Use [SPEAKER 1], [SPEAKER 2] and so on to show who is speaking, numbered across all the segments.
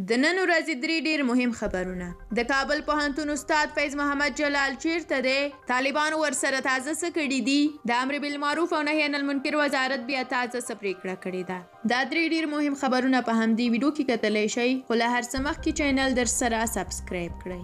[SPEAKER 1] د نن ورځې درې ډیر مهم خبرونه. د کابل پوهنتون استاد فیض محمد جلال چیرته دی؟ طالبانو ورسره تازه څه کړي دي؟ د امر بالمعروف او نهي عن المنکر وزارت بیا تازه څه پریکړه کړې ده؟ دا درې ډیر مهم خبرونه په همدې ویډیو کې کتلی شئ، خو له هر څه مخکې چینل در سره سبسکرایب کړئ.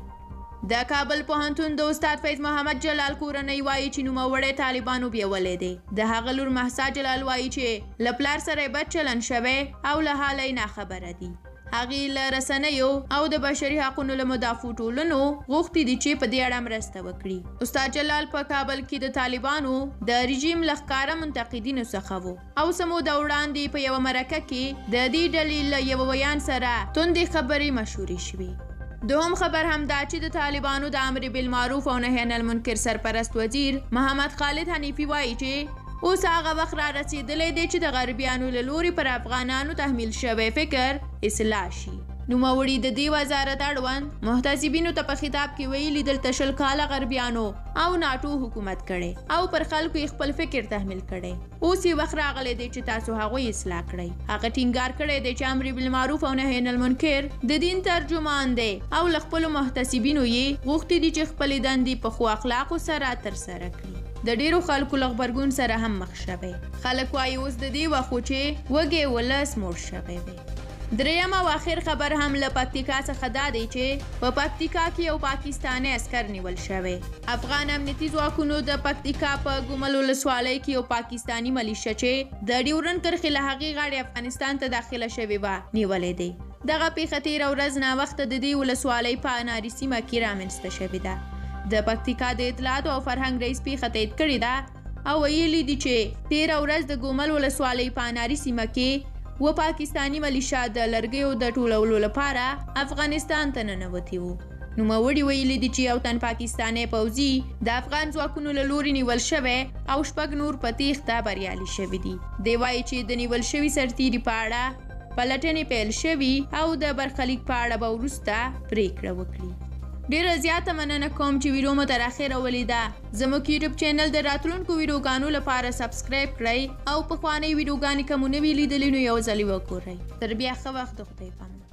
[SPEAKER 1] د کابل پوهنتون د استاد فیض محمد جلال کورنۍ وایي چې نوموړی طالبانو بیولی دی. د هغه لور مهسا جلال وایي چې له پلار سره بد چلند شوی او له حاله یې ناخبره دي. هغې له رسنیو او د بشري حقونو له مدافعو ټولنو غوښتي دي چې په دې اړه مرسته وکړي. استاد جلال په کابل کې د طالبانو د رژیم له ښکاره منتقدینو څخه و او څه موده وړاندې په یوه مرکه کې د دې ډلې له یوه ویان سره توندې خبرې مشهورې شوې. دوهم خبر هم دا چې د طالبانو د امر بالمعروف او نهي عن المنکر سرپرست وزیر محمد خالد حنیفي وایي چې اوس هغه وخت را رسېدلی دی چې د غربیانو له لوري پر افغانانو تحمیل شوی فکر اصلاح شي. نوموړي د دې وزارت اړوند محتسبینو ته په خطاب کې ویلي دلته 20 کاله غربیانو او ناټو حکومت کړی او پر خلکو یې خپل فکر تحمیل کړی. اوس یې وخت راغلی دی چې تاسو هغوی اصلاح کړئ. هغه ټینګار کړی دی چې امر بالمعروف او نهي عن المنکر د دین ترجمان دی او له خپلو محتسبینو یې غوښتي دي چې خپلې دندې په ښو اخلاقو سره ترسره کړي. د ډیرو خلکو له غبرګون سره هم مخ شوی. خلک وایي اوس د دې وخت چې وږی ولس موړ شوی دی. دریم او اخر خبر هم له پکتیکا څخه دا دی چې په پکتیکا کې یو پاکستانی عسکر نیول شوی. افغان امنیتي ځواکونو د پکتیکا په ګومل ولسوالۍ کې یو پاکستانی ملیشه چې د ډیورن کرښې له هغې غاړې افغانستان ته داخله شوې وه نیولی دی. دغه پیښه تېره ورځ ناوخته د دې ولسوالۍ په اناري سیمه کې رامنځته شوې ده. د پکتیکا د اطلاعاتو او فرهنګ رئیس پیښه تایید کړې ده او ویلي دي چې تېره ورځ د ګومل ولسوالۍ په اناري سیمه کې و پاکستاني ملیشه د لرګیو د ټولولو لپاره افغانستان ته ننوتي وو. نوموړي ویلي دي چې یو تن پاکستانی پوځي د افغان ځواکونو له لوري نیول شوی او 6 نور په تېښته بریالي شوي دي. دی وایي چې د نیول شوي سرتیري په اړه پلټنې پیل شوي او د برخلیک په اړه به وروسته پریکړه وکړي. ډیره زیاته مننه کوم چې ویډیو مو تر اخره ولیده. زموږ یوټیوب چینل د راتلونکو ویډیوګانو لپاره سبسکرایب کړئ او پخوانۍ ویډیوګانې که مو نه وي لیدلې نو یو ځل یې وګورئ. تر بیا ښه وخت، د خدای پامان.